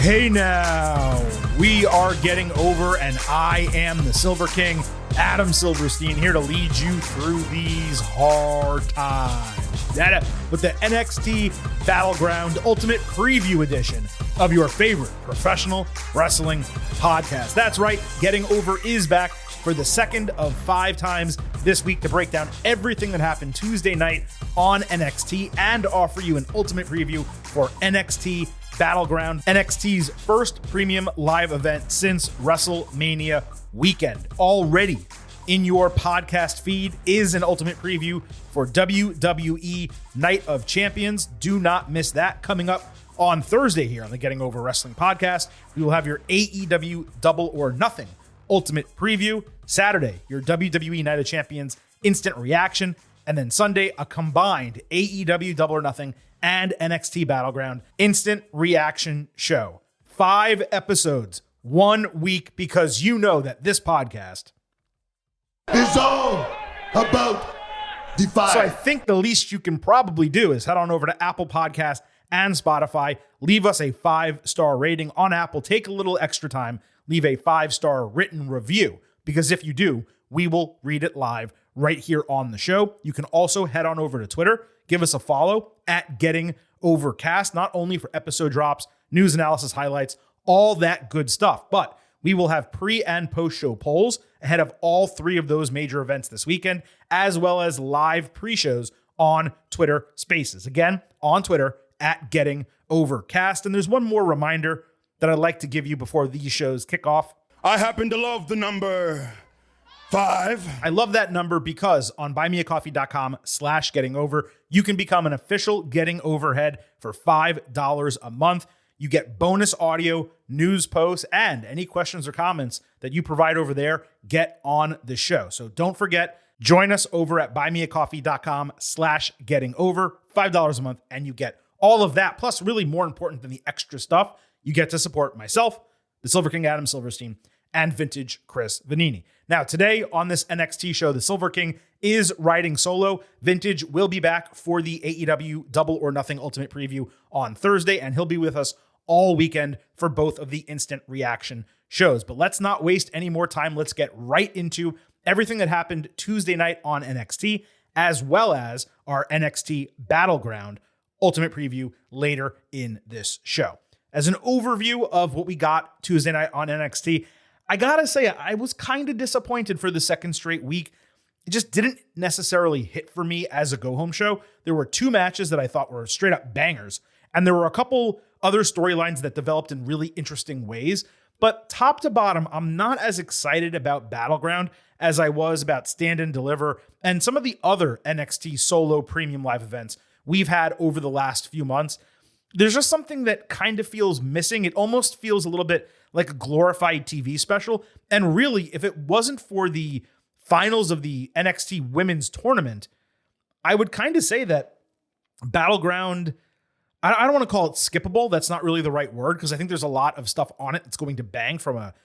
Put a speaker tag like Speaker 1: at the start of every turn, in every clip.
Speaker 1: Hey now, we are getting over, and I am the Silver King, Adam Silverstein, here to lead you through these hard times. With the NXT Battleground Ultimate Preview Edition of your favorite professional wrestling podcast. That's right, Getting Over is back for the second of 5 times this week to break down everything that happened Tuesday night on NXT and offer you an ultimate preview for NXT Battleground, NXT's first premium live event since WrestleMania weekend. Already in your podcast feed is an ultimate preview for WWE Night of Champions. Do not miss that. Coming up on Thursday here on the Getting Over Wrestling podcast, we will have your AEW Double or Nothing ultimate preview. Saturday, your WWE Night of Champions instant reaction. And then Sunday, a combined AEW Double or Nothing and NXT Battleground instant reaction show. 5 episodes, 1 week, because you know that this podcast
Speaker 2: is all about the 5.
Speaker 1: So I think the least you can probably do is head on over to Apple Podcast and Spotify. Leave us a 5-star rating on Apple. Take a little extra time. Leave a 5-star written review, because if you do, we will read it live right here on the show. You can also head on over to Twitter. Give us a follow at Getting Overcast, not only for episode drops, news analysis highlights, all that good stuff, but we will have pre and post show polls ahead of all 3 of those major events this weekend, as well as live pre-shows on Twitter Spaces. Again, on Twitter at Getting Overcast. And there's one more reminder that I'd like to give you before these shows kick off.
Speaker 2: I happen to love the number 5.
Speaker 1: I love that number because on buymeacoffee.com/gettingover, you can become an official Getting Overhead for $5 a month. You get bonus audio, news posts, and any questions or comments that you provide over there get on the show. So don't forget, join us over at buymeacoffee.com/gettingover, $5 a month, and you get all of that. Plus, really more important than the extra stuff, you get to support myself, the Silver King Adam Silverstein, and Vintage Chris Vanini. Now, today on this NXT show, the Silver King is riding solo. Vintage will be back for the AEW Double or Nothing Ultimate Preview on Thursday, and he'll be with us all weekend for both of the instant reaction shows. But let's not waste any more time. Let's get right into everything that happened Tuesday night on NXT, as well as our NXT Battleground Ultimate Preview later in this show. As an overview of what we got Tuesday night on NXT, I gotta say, I was kind of disappointed for the second straight week. It just didn't necessarily hit for me as a go-home show. There were 2 matches that I thought were straight up bangers, and there were a couple other storylines that developed in really interesting ways. But top to bottom, I'm not as excited about Battleground as I was about Stand and Deliver and some of the other NXT solo premium live events we've had over the last few months. There's just something that kind of feels missing. It almost feels a little bit like a glorified TV special. And really, if it wasn't for the finals of the NXT Women's Tournament, I would kind of say that Battleground, I don't want to call it skippable. That's not really the right word, because I think there's a lot of stuff on it that's going to bang from a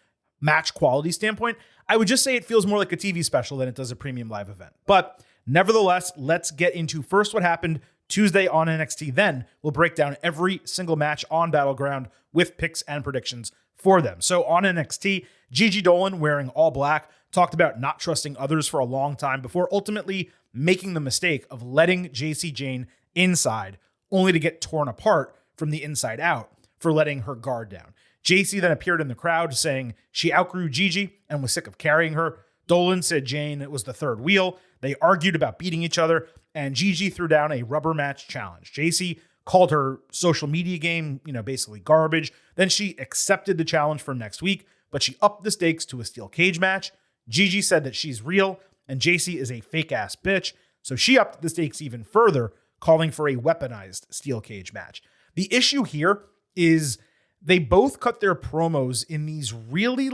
Speaker 1: match quality standpoint. I would just say it feels more like a TV special than it does a premium live event. But nevertheless, let's get into first what happened Tuesday on NXT. Then we'll break down every single match on Battleground with picks and predictions for them. So on NXT, Gigi Dolan, wearing all black, talked about not trusting others for a long time before ultimately making the mistake of letting JC Jane inside, only to get torn apart from the inside out for letting her guard down. JC then appeared in the crowd saying she outgrew Gigi and was sick of carrying her. Dolan said Jane was the third wheel. They argued about beating each other, and Gigi threw down a rubber match challenge. JC called her social media game, basically garbage. Then she accepted the challenge for next week, but she upped the stakes to a steel cage match. Gigi said that she's real and JC is a fake ass bitch. So she upped the stakes even further, calling for a weaponized steel cage match. The issue here is they both cut their promos in these really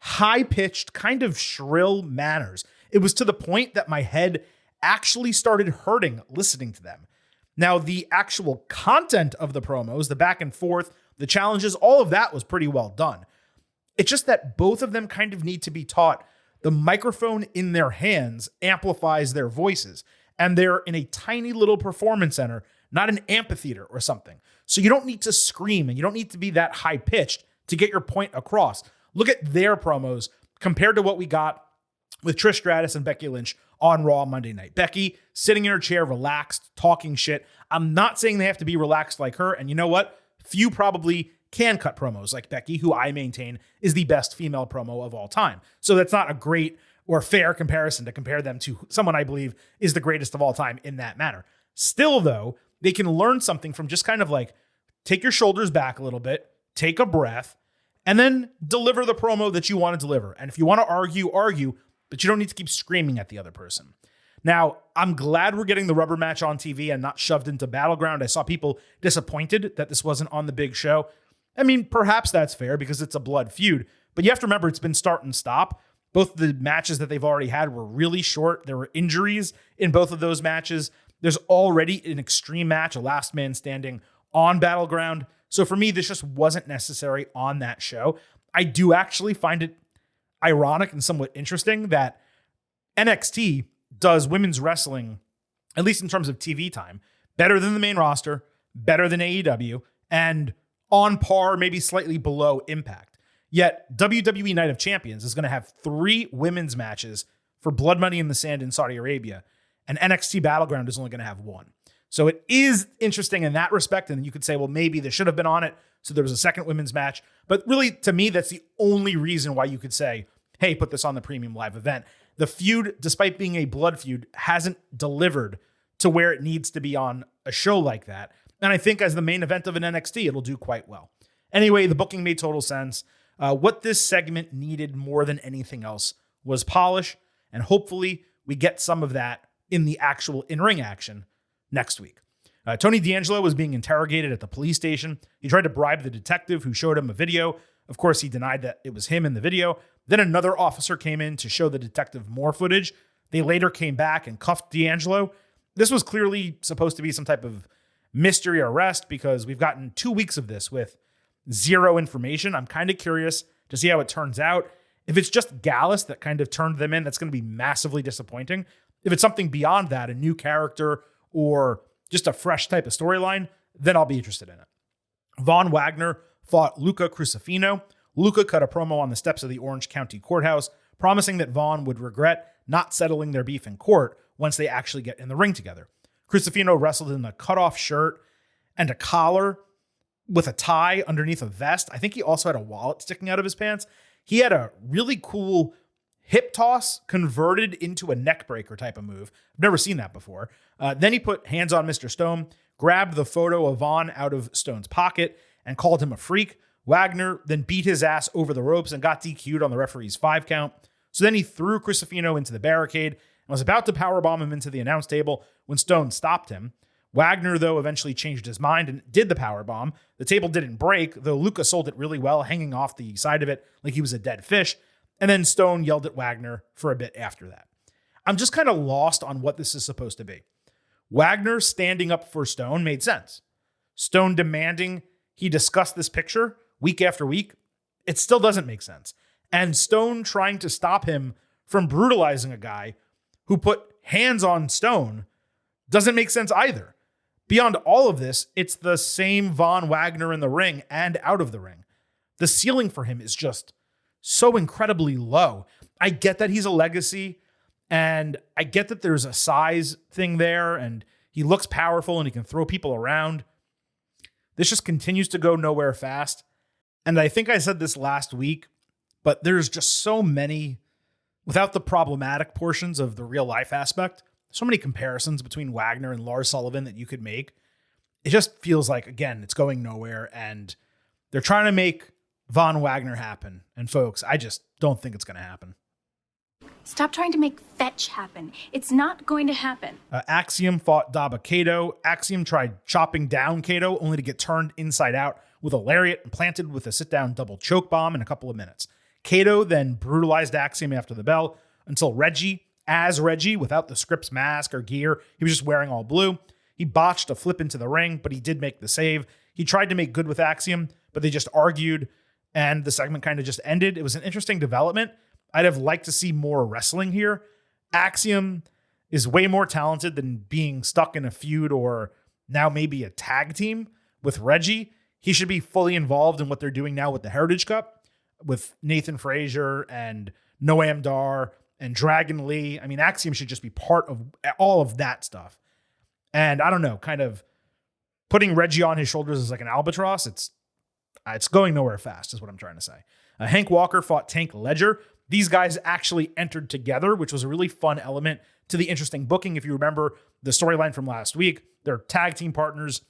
Speaker 1: high-pitched, kind of shrill manners. It was to the point that my head actually started hurting listening to them. Now, the actual content of the promos, the back and forth, the challenges, all of that was pretty well done. It's just that both of them kind of need to be taught the microphone in their hands amplifies their voices, and they're in a tiny little performance center not an amphitheater or something. So you don't need to scream and you don't need to be that high pitched to get your point across. Look at their promos compared to what we got with Trish Stratus and Becky Lynch on Raw Monday night. Becky sitting in her chair, relaxed, talking shit. I'm not saying they have to be relaxed like her. And you know what? Few probably can cut promos like Becky, who I maintain is the best female promo of all time. So that's not a great or fair comparison to compare them to someone I believe is the greatest of all time in that manner. Still, though, they can learn something from just kind of like take your shoulders back a little bit, take a breath, and then deliver the promo that you want to deliver. And if you want to argue, but you don't need to keep screaming at the other person. Now, I'm glad we're getting the rubber match on TV and not shoved into Battleground. I saw people disappointed that this wasn't on the big show. I mean, perhaps that's fair because it's a blood feud, but you have to remember it's been start and stop. Both the matches that they've already had were really short. There were injuries in both of those matches. There's already an extreme match, a last man standing on Battleground. So for me, this just wasn't necessary on that show. I do actually find it ironic and somewhat interesting that NXT does women's wrestling, at least in terms of TV time, better than the main roster, better than AEW, and on par, maybe slightly below Impact. Yet WWE Night of Champions is going to have 3 women's matches for Blood Money in the Sand in Saudi Arabia, and NXT Battleground is only going to have 1. So it is interesting in that respect, and you could say, well, maybe they should have been on it, so there was a second women's match. But really, to me, that's the only reason why you could say, hey, put this on the premium live event. The feud, despite being a blood feud, hasn't delivered to where it needs to be on a show like that. And I think as the main event of an NXT, it'll do quite well. Anyway, the booking made total sense. What this segment needed more than anything else was polish, and hopefully we get some of that in the actual in-ring action next week. Tony D'Angelo was being interrogated at the police station. He tried to bribe the detective who showed him a video. Of course, he denied that it was him in the video. Then another officer came in to show the detective more footage. They later came back and cuffed D'Angelo. This was clearly supposed to be some type of mystery arrest because we've gotten 2 weeks of this with zero information. I'm kind of curious to see how it turns out. If it's just Gallus that kind of turned them in, that's going to be massively disappointing. If it's something beyond that, a new character or just a fresh type of storyline, then I'll be interested in it. Von Wagner fought Luca Crucifino. Luca cut a promo on the steps of the Orange County Courthouse, promising that Von would regret not settling their beef in court once they actually get in the ring together. Crucifino wrestled in a cutoff shirt and a collar with a tie underneath a vest. I think he also had a wallet sticking out of his pants. He had a really cool hip toss converted into a neck breaker type of move. I've never seen that before. Then he put hands on Mr. Stone, grabbed the photo of Von out of Stone's pocket, and called him a freak. Wagner then beat his ass over the ropes and got DQ'd on the referee's 5 count. So then he threw Crucifino into the barricade and was about to powerbomb him into the announce table when Stone stopped him. Wagner, though, eventually changed his mind and did the powerbomb. The table didn't break, though Luca sold it really well, hanging off the side of it like he was a dead fish. And then Stone yelled at Wagner for a bit after that. I'm just kind of lost on what this is supposed to be. Wagner standing up for Stone made sense. Stone demanding he discuss this picture week after week, it still doesn't make sense. And Stone trying to stop him from brutalizing a guy who put hands on Stone doesn't make sense either. Beyond all of this, it's the same Von Wagner in the ring and out of the ring. The ceiling for him is just so incredibly low. I get that he's a legacy, and I get that there's a size thing there, and he looks powerful and he can throw people around. This just continues to go nowhere fast. And I think I said this last week, but there's just so many, without the problematic portions of the real life aspect, so many comparisons between Wagner and Lars Sullivan that you could make. It just feels like, again, it's going nowhere, and they're trying to make Von Wagner happen. And folks, I just don't think it's going to happen.
Speaker 3: Stop trying to make fetch happen. It's not going to happen.
Speaker 1: Axiom fought Daba Kato. Axiom tried chopping down Kato only to get turned inside out with a lariat and planted with a sit-down double choke bomb in a couple of minutes. Kato then brutalized Axiom after the bell until Reggie, without the Scripps mask or gear, he was just wearing all blue. He botched a flip into the ring, but he did make the save. He tried to make good with Axiom, but they just argued, and the segment kind of just ended. It was an interesting development. I'd have liked to see more wrestling here. Axiom is way more talented than being stuck in a feud or now maybe a tag team with Reggie. He should be fully involved in what they're doing now with the Heritage Cup, with Nathan Frazier and Noam Dar and Dragon Lee. I mean, Axiom should just be part of all of that stuff. And I don't know, kind of putting Reggie on his shoulders as like an albatross, it's going nowhere fast is what I'm trying to say. Hank Walker fought Tank Ledger. These guys actually entered together, which was a really fun element to the interesting booking. If you remember the storyline from last week, they're tag team partners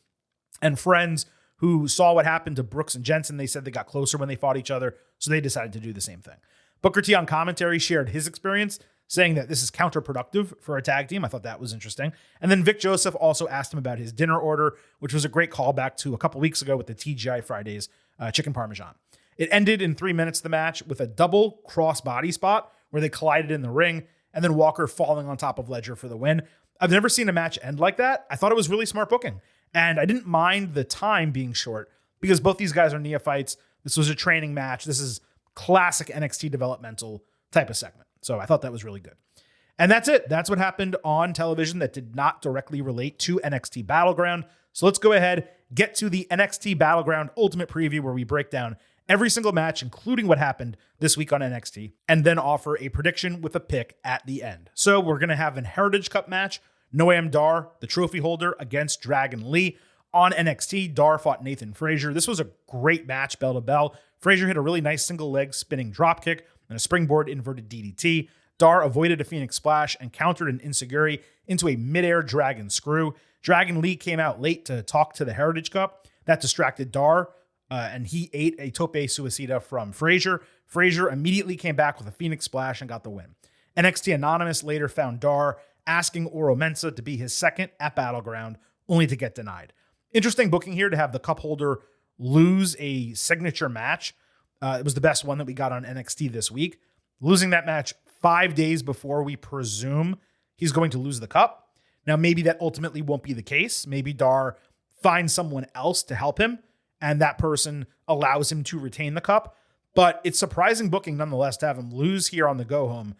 Speaker 1: and friends who saw what happened to Brooks and Jensen. They said they got closer when they fought each other, so they decided to do the same thing. Booker T on commentary shared his experience, saying that this is counterproductive for a tag team. I thought that was interesting. And then Vic Joseph also asked him about his dinner order, which was a great callback to a couple weeks ago with the TGI Fridays chicken parmesan. It ended in 3 minutes, the match, with a double cross-body spot where they collided in the ring, and then Walker falling on top of Ledger for the win. I've never seen a match end like that. I thought it was really smart booking. And I didn't mind the time being short because both these guys are neophytes. This was a training match. This is classic NXT developmental type of segment. So I thought that was really good. And that's it. That's what happened on television that did not directly relate to NXT Battleground. So let's go ahead, get to the NXT Battleground Ultimate Preview where we break down every single match, including what happened this week on NXT, and then offer a prediction with a pick at the end. So we're going to have an Heritage Cup match. Noam Dar, the trophy holder, against Dragon Lee. On NXT, Dar fought Nathan Frazier. This was a great match, bell to bell. Frazier hit a really nice single leg spinning dropkick and a springboard inverted DDT. Dar avoided a Phoenix Splash and countered an Insiguri into a midair Dragon Screw. Dragon Lee came out late to talk to the Heritage Cup. That distracted Dar, and he ate a tope suicida from Frazier. Frazier immediately came back with a Phoenix Splash and got the win. NXT Anonymous later found Dar asking Oro Mensa to be his second at Battleground, only to get denied. Interesting booking here to have the cup holder lose a signature match. It was the best one that we got on NXT this week. Losing that match 5 days before we presume he's going to lose the cup. Now, maybe that ultimately won't be the case. Maybe Dar finds someone else to help him, and that person allows him to retain the cup. But it's surprising booking nonetheless to have him lose here on the go-home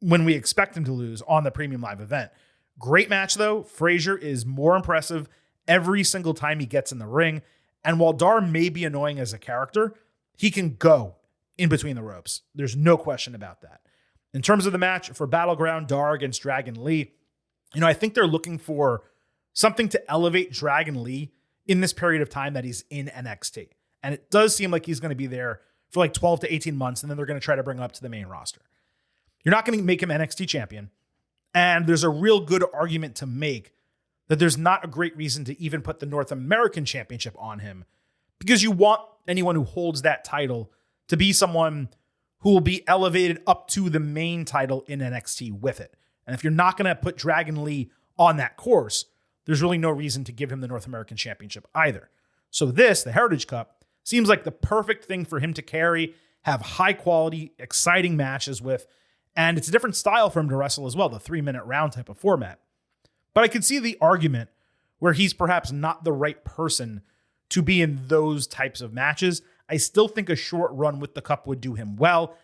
Speaker 1: when we expect him to lose on the Premium Live event. Great match, though. Frazier is more impressive every single time he gets in the ring. And while Dar may be annoying as a character, he can go in between the ropes. There's no question about that. In terms of the match for Battleground, Dar against Dragon Lee, I think they're looking for something to elevate Dragon Lee in this period of time that he's in NXT. And it does seem like he's going to be there for like 12 to 18 months, and then they're going to try to bring him up to the main roster. You're not going to make him NXT champion. And there's a real good argument to make that there's not a great reason to even put the North American Championship on him, because you want anyone who holds that title to be someone who will be elevated up to the main title in NXT with it. And if you're not going to put Dragon Lee on that course, there's really no reason to give him the North American Championship either. So this, the Heritage Cup, seems like the perfect thing for him to carry, have high quality, exciting matches with, and it's a different style for him to wrestle as well, the 3-minute round type of format. But I could see the argument where he's perhaps not the right person to be in those types of matches. I still think a short run with the cup would do him well.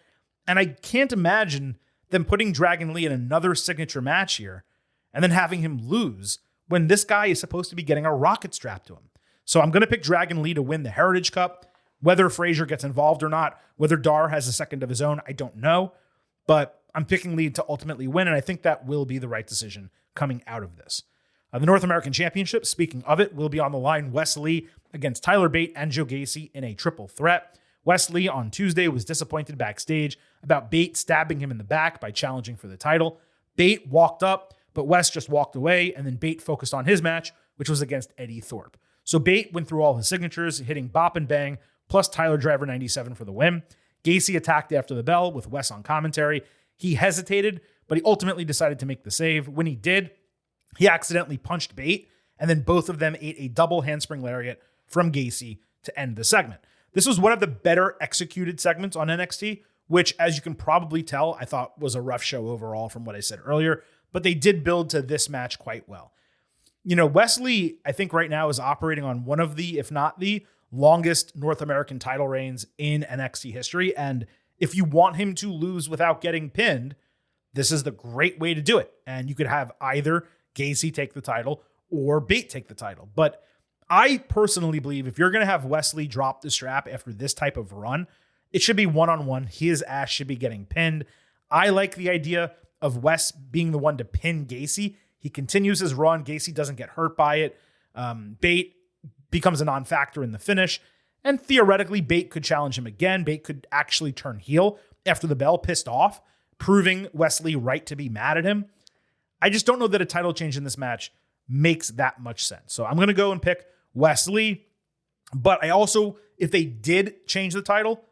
Speaker 1: And I can't imagine them putting Dragon Lee in another signature match here and then having him lose when this guy is supposed to be getting a rocket strapped to him. So I'm going to pick Dragon Lee to win the Heritage Cup. Whether Frazier gets involved or not, whether Dar has a second of his own, I don't know. But I'm picking Lee to ultimately win, and I think that will be the right decision coming out of this. The North American Championship, speaking of it, will be on the line. Wes Lee against Tyler Bate and Joe Gacy in a triple threat. Wes Lee on Tuesday was disappointed backstage about Bate stabbing him in the back by challenging for the title. Bate walked up, but Wes just walked away, and then Bate focused on his match, which was against Eddie Thorpe. So Bate went through all his signatures, hitting Bop and Bang, plus Tyler Driver 97 for the win. Gacy attacked after the bell with Wes on commentary. He hesitated, but he ultimately decided to make the save. When he did, he accidentally punched Bate, and then both of them ate a double handspring lariat from Gacy to end the segment. This was one of the better executed segments on NXT, which, as you can probably tell, I thought was a rough show overall from what I said earlier, but they did build to this match quite well. Wes Lee, I think right now is operating on one of the, if not the longest North American title reigns in NXT history. And if you want him to lose without getting pinned, this is the great way to do it. And you could have either Gacy take the title or Bate take the title. But I personally believe if you're going to have Wesley drop the strap after this type of run, it should be one-on-one. His ass should be getting pinned. I like the idea of Wes being the one to pin Gacy. He continues his run. Gacy doesn't get hurt by it. Bate becomes a non-factor in the finish. And theoretically, Bate could challenge him again. Bate could actually turn heel after the bell, pissed off, proving Wesley right to be mad at him. I just don't know that a title change in this match makes that much sense. So I'm going to go and pick Wesley. But I also, if they did change the title,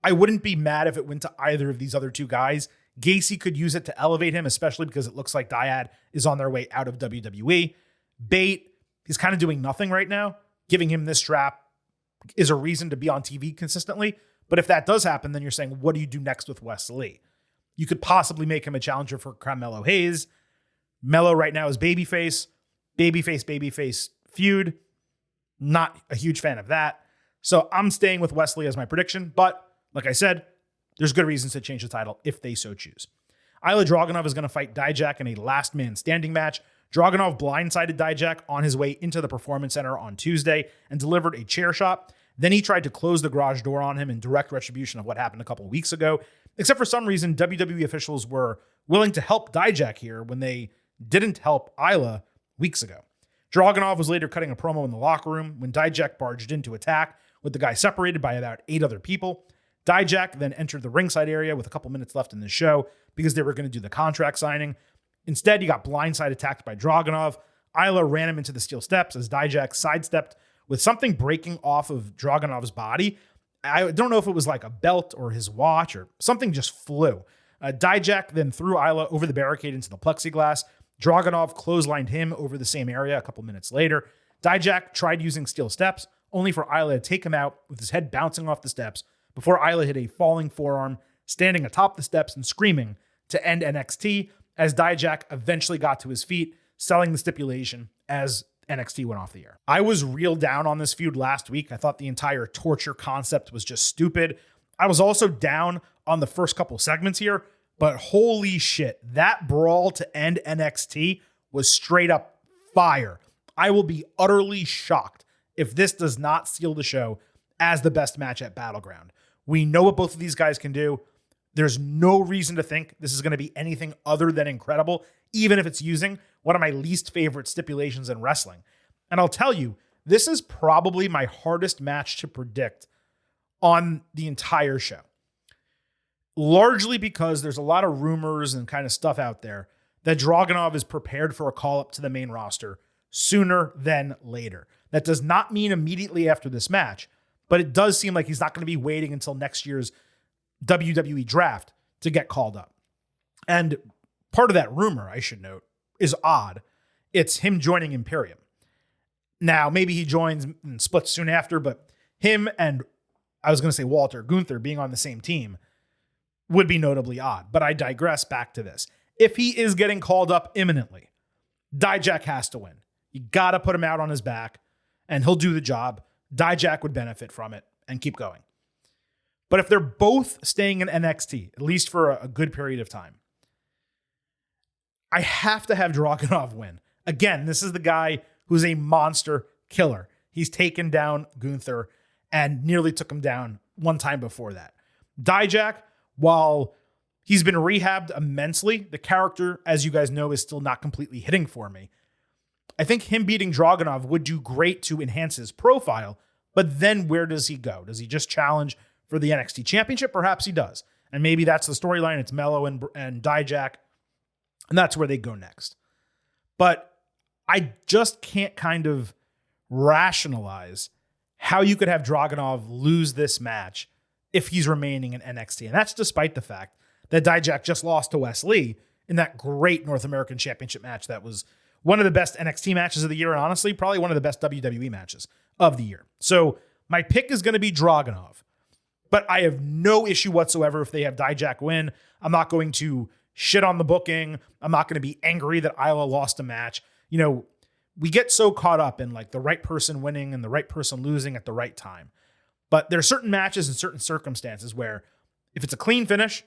Speaker 1: I wouldn't be mad if it went to either of these other two guys. Gacy could use it to elevate him, especially because it looks like Dyad is on their way out of WWE. Bate, he's kind of doing nothing right now. Giving him this strap is a reason to be on TV consistently. But if that does happen, then you're saying, what do you do next with Wesley? You could possibly make him a challenger for Carmelo Hayes. Melo right now is babyface. Babyface feud. Not a huge fan of that. So I'm staying with Wesley as my prediction. But like I said, there's good reasons to change the title if they so choose. Ilya Dragunov is going to fight Dijak in a last man standing match. Dragunov blindsided Dijak on his way into the Performance Center on Tuesday and delivered a chair shot. Then he tried to close the garage door on him in direct retribution of what happened a couple of weeks ago. Except for some reason, WWE officials were willing to help Dijak here when they didn't help Ilya weeks ago. Dragunov was later cutting a promo in the locker room when Dijak barged in to attack, with the guy separated by about 8 other people. Dijak then entered the ringside area with a couple minutes left in the show because they were going to do the contract signing. Instead, he got blindside attacked by Dragunov. Ilya ran him into the steel steps as Dijak sidestepped with something breaking off of Dragunov's body. I don't know if it was like a belt or his watch or something just flew. Dijak then threw Ilya over the barricade into the plexiglass. Dragunov clotheslined him over the same area a couple minutes later. Dijak tried using steel steps, only for Ilya to take him out with his head bouncing off the steps before Ilya hit a falling forearm, standing atop the steps and screaming to end NXT as Dijak eventually got to his feet, selling the stipulation as NXT went off the air. I was real down on this feud last week. I thought the entire torture concept was just stupid. I was also down on the first couple segments here, but holy shit, that brawl to end NXT was straight up fire. I will be utterly shocked if this does not seal the show as the best match at Battleground. We know what both of these guys can do. There's no reason to think this is going to be anything other than incredible, even if it's using one of my least favorite stipulations in wrestling. And I'll tell you, this is probably my hardest match to predict on the entire show. Largely because there's a lot of rumors and kind of stuff out there that Dragunov is prepared for a call up to the main roster sooner than later. That does not mean immediately after this match, but it does seem like he's not going to be waiting until next year's WWE draft to get called up. And part of that rumor, I should note, is odd. It's him joining Imperium. Now, maybe he joins and splits soon after, but him and, I was going to say Walter Gunther being on the same team would be notably odd. But I digress back to this. If he is getting called up imminently, Dijak has to win. You got to put him out on his back, and he'll do the job. Dijak would benefit from it and keep going. But if they're both staying in NXT, at least for a good period of time, I have to have Dragunov win. Again, this is the guy who's a monster killer. He's taken down Gunther and nearly took him down one time before that. Dijak, while he's been rehabbed immensely, the character, as you guys know, is still not completely hitting for me. I think him beating Dragunov would do great to enhance his profile, but then where does he go? Does he just challenge for the NXT Championship? Perhaps he does. And maybe that's the storyline. It's Melo and Dijak, and that's where they go next. But I just can't kind of rationalize how you could have Dragunov lose this match if he's remaining in NXT. And that's despite the fact that Dijak just lost to Wes Lee in that great North American Championship match that was one of the best NXT matches of the year, and honestly, probably one of the best WWE matches of the year. So my pick is going to be Dragunov, but I have no issue whatsoever if they have Dijak win. I'm not going to shit on the booking. I'm not going to be angry that Isla lost a match. You know, we get so caught up in like the right person winning and the right person losing at the right time. But there are certain matches and certain circumstances where if it's a clean finish,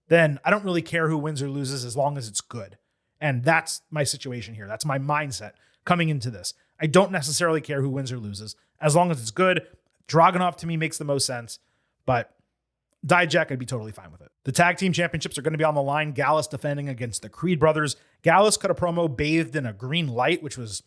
Speaker 1: then I don't really care who wins or loses as long as it's good. And that's my situation here. That's my mindset coming into this. I don't necessarily care who wins or loses. As long as it's good, Dragunov to me makes the most sense, but Dijak, I'd be totally fine with it. The tag team championships are going to be on the line. Gallus defending against the Creed brothers. Gallus cut a promo bathed in a green light, which was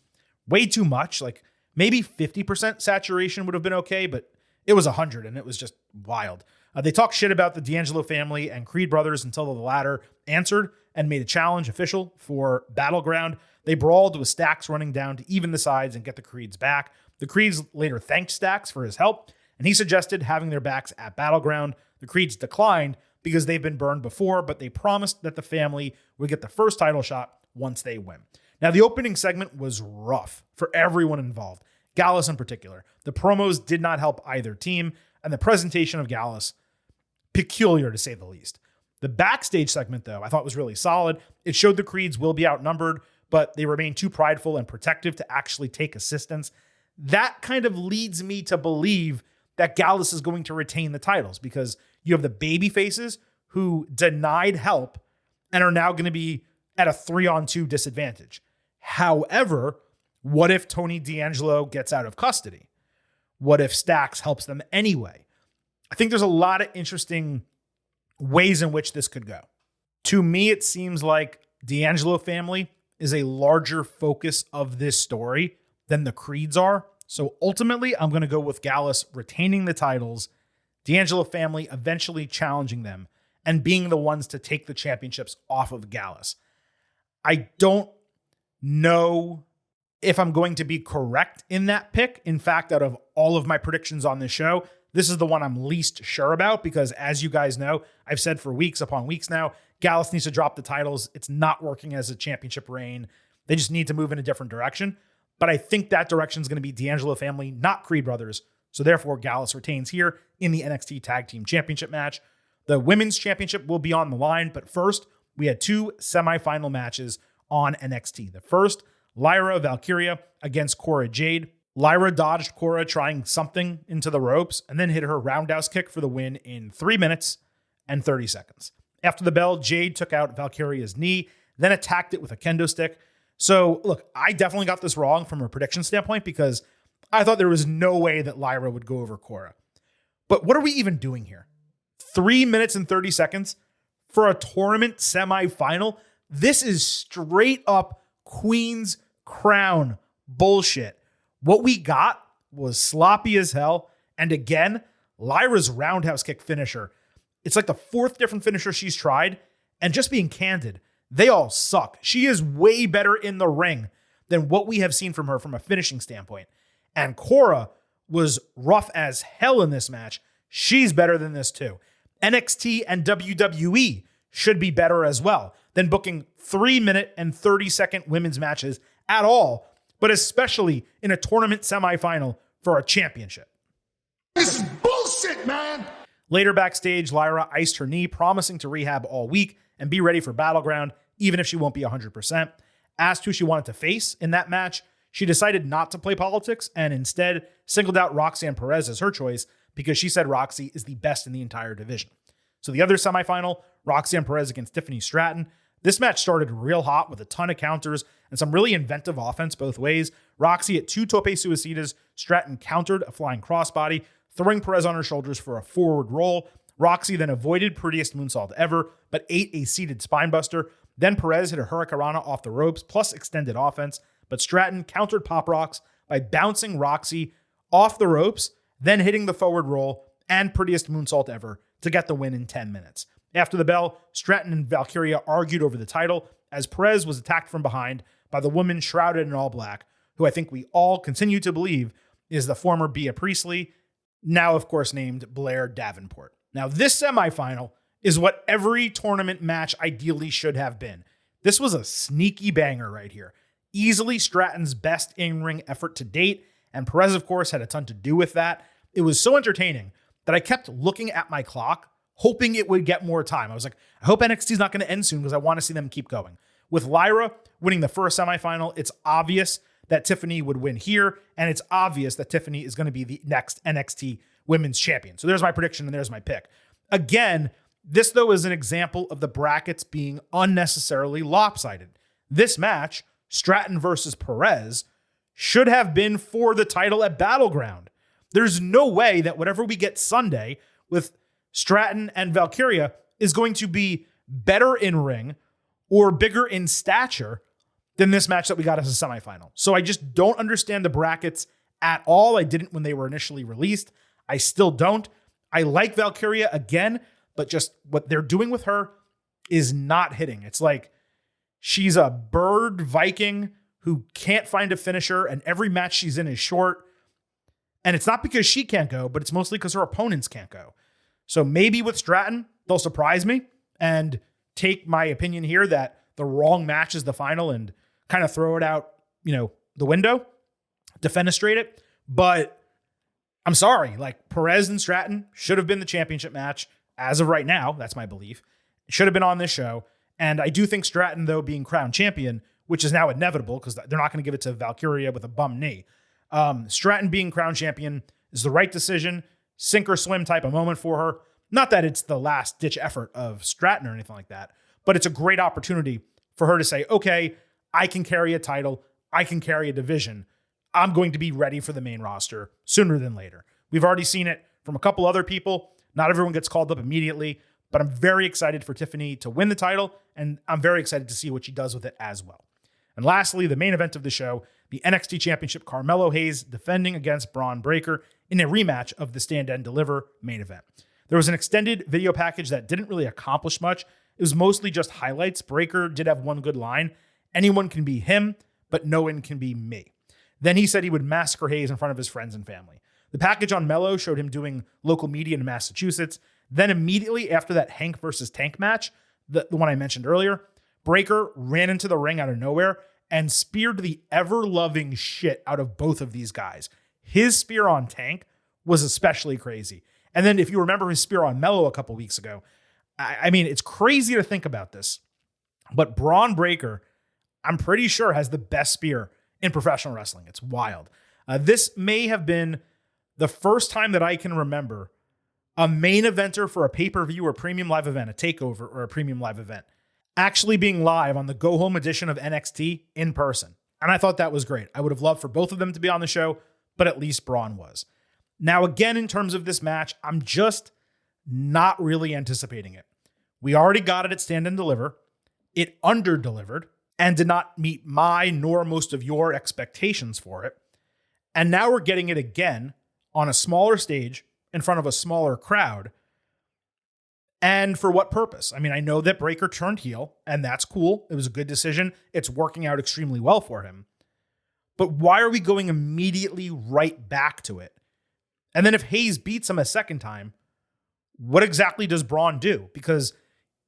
Speaker 1: way too much. Like maybe 50% saturation would have been okay, but it was 100 and it was just wild. They talked shit about the D'Angelo family and Creed brothers until the latter answered and made a challenge official for Battleground. They brawled with Stax running down to even the sides and get the Creeds back. The Creeds later thanked Stax for his help, and he suggested having their backs at Battleground. The Creeds declined because they've been burned before, but they promised that the family would get the first title shot once they win. Now, the opening segment was rough for everyone involved, Gallus in particular. The promos did not help either team, and the presentation of Gallus, peculiar to say the least. The backstage segment, though, I thought was really solid. It showed the Creeds will be outnumbered, but they remain too prideful and protective to actually take assistance. That kind of leads me to believe that Gallus is going to retain the titles because you have the baby faces who denied help and are now going to be at a 3-on-2 disadvantage. However, what if Tony D'Angelo gets out of custody? What if Stax helps them anyway? I think there's a lot of interesting ways in which this could go. To me, it seems like D'Angelo family is a larger focus of this story than the Creeds are. So ultimately, I'm going to go with Gallus retaining the titles, D'Angelo family eventually challenging them, and being the ones to take the championships off of Gallus. I don't know if I'm going to be correct in that pick. In fact, out of all of my predictions on this show, this is the one I'm least sure about because, as you guys know, I've said for weeks upon weeks now, Gallus needs to drop the titles. It's not working as a championship reign. They just need to move in a different direction. But I think that direction is going to be D'Angelo family, not Creed brothers. So therefore, Gallus retains here in the NXT Tag Team Championship match. The Women's Championship will be on the line. But first, we had two semifinal matches on NXT. The first, Lyra Valkyria against Cora Jade. Lyra dodged Cora trying something into the ropes and then hit her roundhouse kick for the win in 3 minutes and 30 seconds. After the bell, Jade took out Valkyria's knee, then attacked it with a kendo stick. So, look, I definitely got this wrong from a prediction standpoint because I thought there was no way that Lyra would go over Cora. But what are we even doing here? 3 minutes and 30 seconds for a tournament semifinal? This is straight up Queen's Crown bullshit. What we got was sloppy as hell. And again, Lyra's roundhouse kick finisher. It's like the fourth different finisher she's tried. And just being candid, they all suck. She is way better in the ring than what we have seen from her from a finishing standpoint. And Cora was rough as hell in this match. She's better than this too. NXT and WWE should be better as well than booking 3 minute and 30-second women's matches at all, but especially in a tournament semifinal for a championship.
Speaker 2: This is bullshit, man.
Speaker 1: Later backstage, Lyra iced her knee, promising to rehab all week and be ready for Battleground, even if she won't be 100%. Asked who she wanted to face in that match, she decided not to play politics and instead singled out Roxanne Perez as her choice because she said Roxy is the best in the entire division. So the other semifinal, Roxanne Perez against Tiffany Stratton. This match started real hot with a ton of counters and some really inventive offense both ways. Roxy at 2 tope suicidas, Stratton countered a flying crossbody, throwing Perez on her shoulders for a forward roll. Roxy then avoided prettiest moonsault ever, but ate a seated spinebuster. Then Perez hit a hurricanrana off the ropes, plus extended offense, but Stratton countered Pop Rocks by bouncing Roxy off the ropes, then hitting the forward roll and prettiest moonsault ever to get the win in 10 minutes. After the bell, Stratton and Valkyria argued over the title as Perez was attacked from behind by the woman shrouded in all black, who I think we all continue to believe is the former Bea Priestley, now of course named Blair Davenport. Now this semifinal is what every tournament match ideally should have been. This was a sneaky banger right here. Easily Stratton's best in-ring effort to date, and Perez of course had a ton to do with that. It was so entertaining that I kept looking at my clock, hoping it would get more time. I was like, I hope NXT's not going to end soon because I want to see them keep going. With Lyra winning the first semifinal, it's obvious that Tiffany would win here, and it's obvious that Tiffany is going to be the next NXT Women's Champion. So there's my prediction, and there's my pick. Again, this, though, is an example of the brackets being unnecessarily lopsided. This match Stratton versus Perez should have been for the title at Battleground. There's no way that whatever we get Sunday with Stratton and Valkyria is going to be better in ring or bigger in stature than this match that we got as a semifinal. So I just don't understand the brackets at all. I didn't when they were initially released. I still don't. I like Valkyria again, but just what they're doing with her is not hitting. It's like she's a bird Viking who can't find a finisher, and every match she's in is short. And it's not because she can't go, but it's mostly because her opponents can't go. So maybe with Stratton, they'll surprise me and take my opinion here that the wrong match is the final and kind of throw it out, the window, defenestrate it. But I'm sorry, like Perez and Stratton should have been the championship match as of right now. That's my belief. It should have been on this show. And I do think Stratton, though, being crowned champion, which is now inevitable because they're not going to give it to Valkyria with a bum knee. Stratton being crowned champion is the right decision, sink or swim type of moment for her. Not that it's the last ditch effort of Stratton or anything like that, but it's a great opportunity for her to say, okay, I can carry a title. I can carry a division. I'm going to be ready for the main roster sooner than later. We've already seen it from a couple other people. Not everyone gets called up immediately, but I'm very excited for Tiffany to win the title, and I'm very excited to see what she does with it as well. And lastly, the main event of the show, the NXT Championship, Carmelo Hayes defending against Braun Breaker in a rematch of the Stand and Deliver main event. There was an extended video package that didn't really accomplish much. It was mostly just highlights. Breaker did have one good line. Anyone can be him, but no one can be me. Then he said he would massacre Hayes in front of his friends and family. The package on Mello showed him doing local media in Massachusetts. Then immediately after that Hank versus Tank match, the one I mentioned earlier, Breaker ran into the ring out of nowhere and speared the ever-loving shit out of both of these guys. His spear on Tank was especially crazy. And then if you remember his spear on Mello a couple weeks ago, I mean, it's crazy to think about this, but Braun Breaker, I'm pretty sure, has the best spear in professional wrestling. It's wild. This may have been the first time that I can remember a main eventer for a pay-per-view or premium live event, a takeover or a premium live event, actually being live on the go-home edition of NXT in person. And I thought that was great. I would have loved for both of them to be on the show, but at least Braun was. Now, again, in terms of this match, I'm just not really anticipating it. We already got it at Stand and Deliver. It under-delivered and did not meet my nor most of your expectations for it. And now we're getting it again on a smaller stage in front of a smaller crowd. And for what purpose? I mean, I know that Breaker turned heel, and that's cool. It was a good decision. It's working out extremely well for him. But why are we going immediately right back to it? And then if Hayes beats him a second time, what exactly does Braun do? Because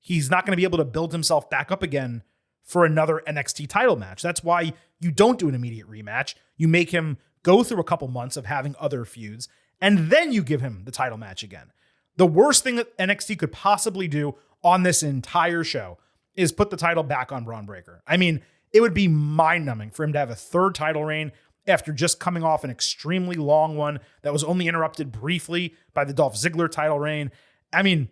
Speaker 1: he's not going to be able to build himself back up again for another NXT title match. That's why you don't do an immediate rematch. You make him go through a couple months of having other feuds, and then you give him the title match again. The worst thing that NXT could possibly do on this entire show is put the title back on Braun Breaker. I mean, it would be mind-numbing for him to have a third title reign after just coming off an extremely long one that was only interrupted briefly by the Dolph Ziggler title reign. I mean,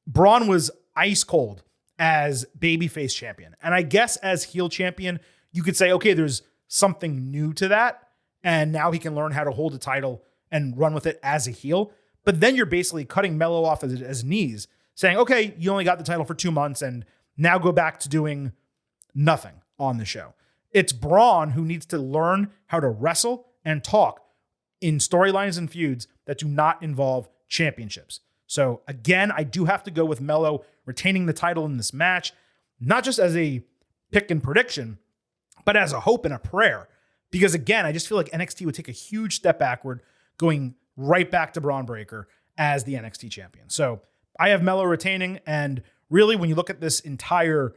Speaker 1: Braun was ice cold as babyface champion. And I guess as heel champion, you could say, okay, there's something new to that. And now he can learn how to hold a title and run with it as a heel. But then you're basically cutting Mello off as knees, saying, okay, you only got the title for 2 months and now go back to doing nothing on the show. It's Braun who needs to learn how to wrestle and talk in storylines and feuds that do not involve championships. So again, I do have to go with Mello retaining the title in this match, not just as a pick and prediction, but as a hope and a prayer. Because again, I just feel like NXT would take a huge step backward going right back to Braun Breaker as the NXT champion. So I have Mello retaining, and really when you look at this entire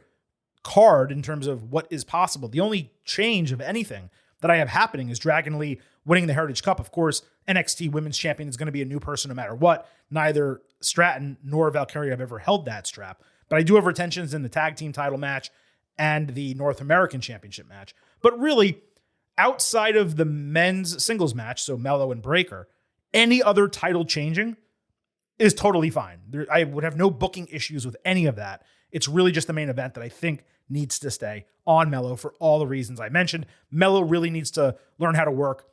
Speaker 1: card in terms of what is possible, the only change of anything that I have happening is Dragon Lee winning the Heritage Cup. Of course, NXT Women's Champion is going to be a new person no matter what. Neither Stratton nor Valkyria have ever held that strap. But I do have retentions in the tag team title match and the North American Championship match. But really, outside of the men's singles match, so Mello and Breaker, any other title changing is totally fine. I would have no booking issues with any of that. It's really just the main event that I think needs to stay on Melo for all the reasons I mentioned. Melo really needs to learn how to work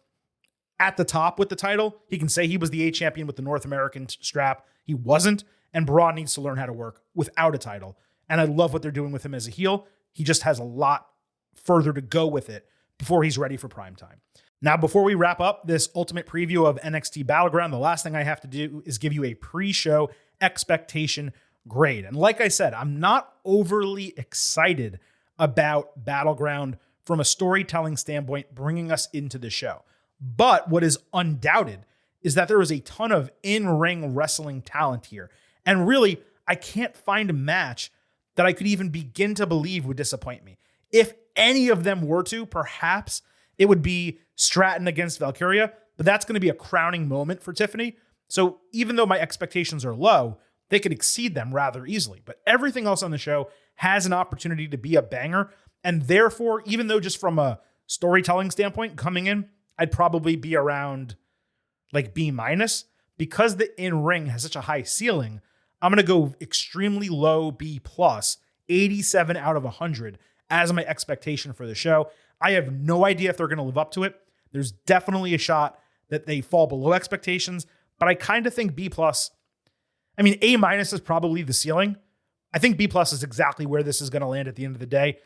Speaker 1: at the top with the title. He can say he was the A champion with the North American strap. He wasn't. And Braun needs to learn how to work without a title. And I love what they're doing with him as a heel. He just has a lot further to go with it before he's ready for prime time. Now, before we wrap up this ultimate preview of NXT Battleground, the last thing I have to do is give you a pre-show expectation grade. And like I said, I'm not overly excited about Battleground from a storytelling standpoint, bringing us into the show. But what is undoubted is that there is a ton of in-ring wrestling talent here. And really, I can't find a match that I could even begin to believe would disappoint me. If any of them were to, perhaps it would be Stratton against Valkyria, but that's going to be a crowning moment for Tiffany. So even though my expectations are low, they could exceed them rather easily. But everything else on the show has an opportunity to be a banger. And therefore, even though just from a storytelling standpoint coming in, I'd probably be around like B-, because the in-ring has such a high ceiling, I'm going to go extremely low B+, 87 out of 100 as my expectation for the show. I have no idea if they're going to live up to it. There's definitely a shot that they fall below expectations, but I kind of think B+. I mean, A- is probably the ceiling. I think B+ is exactly where this is going to land at the end of the day,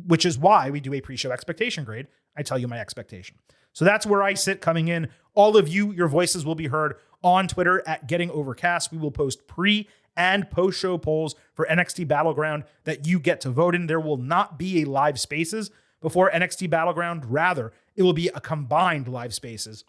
Speaker 1: which is why we do a pre-show expectation grade. I tell you my expectation. So that's where I sit coming in. All of you, your voices will be heard on Twitter at Getting Overcast. We will post pre- and post-show polls for NXT Battleground that you get to vote in. There will not be a live spaces before NXT Battleground. Rather, it will be a combined live spaces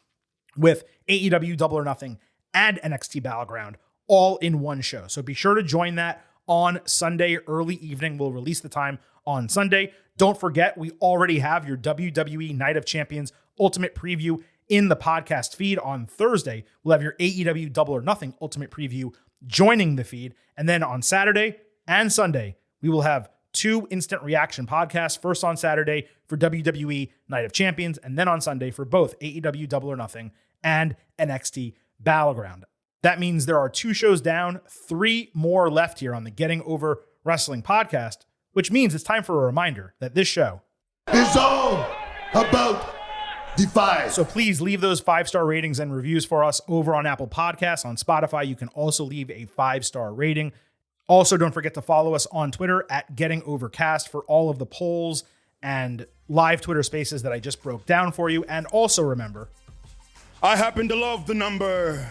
Speaker 1: with AEW Double or Nothing and NXT Battleground all in one show. So be sure to join that on Sunday early evening. We'll release the time on Sunday. Don't forget, we already have your WWE Night of Champions Ultimate Preview in the podcast feed. On Thursday, we'll have your AEW Double or Nothing Ultimate Preview joining the feed. And then on Saturday and Sunday, we will have 2 instant reaction podcasts. First on Saturday for WWE Night of Champions, and then on Sunday for both AEW Double or Nothing and NXT Battleground. That means there are 2 shows down, 3 more left here on the Getting Over Wrestling podcast, which means it's time for a reminder that this show
Speaker 2: is all about Defy.
Speaker 1: So please leave those 5-star ratings and reviews for us over on Apple Podcasts. On Spotify, you can also leave a 5-star rating. Also, don't forget to follow us on Twitter at Getting Overcast for all of the polls and live Twitter spaces that I just broke down for you. And also remember,
Speaker 2: I happen to love the number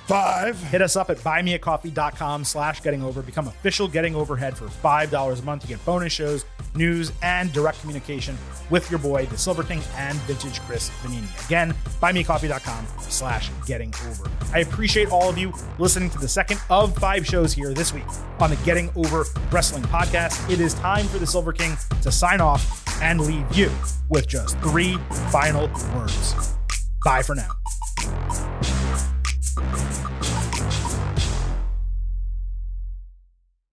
Speaker 2: 5.
Speaker 1: hit us up at buymeacoffee.com/gettingover. Become official Getting Overhead for $5 a month. You get bonus shows, news, and direct communication with your boy, the Silver King, and Vintage Chris Vanini. Again, buymeacoffee.com/gettingover. I appreciate all of you listening to the second of 5 shows here this week on the Getting Over Wrestling podcast. It is time for the Silver King to sign off and leave you with just 3 final words. Bye for now.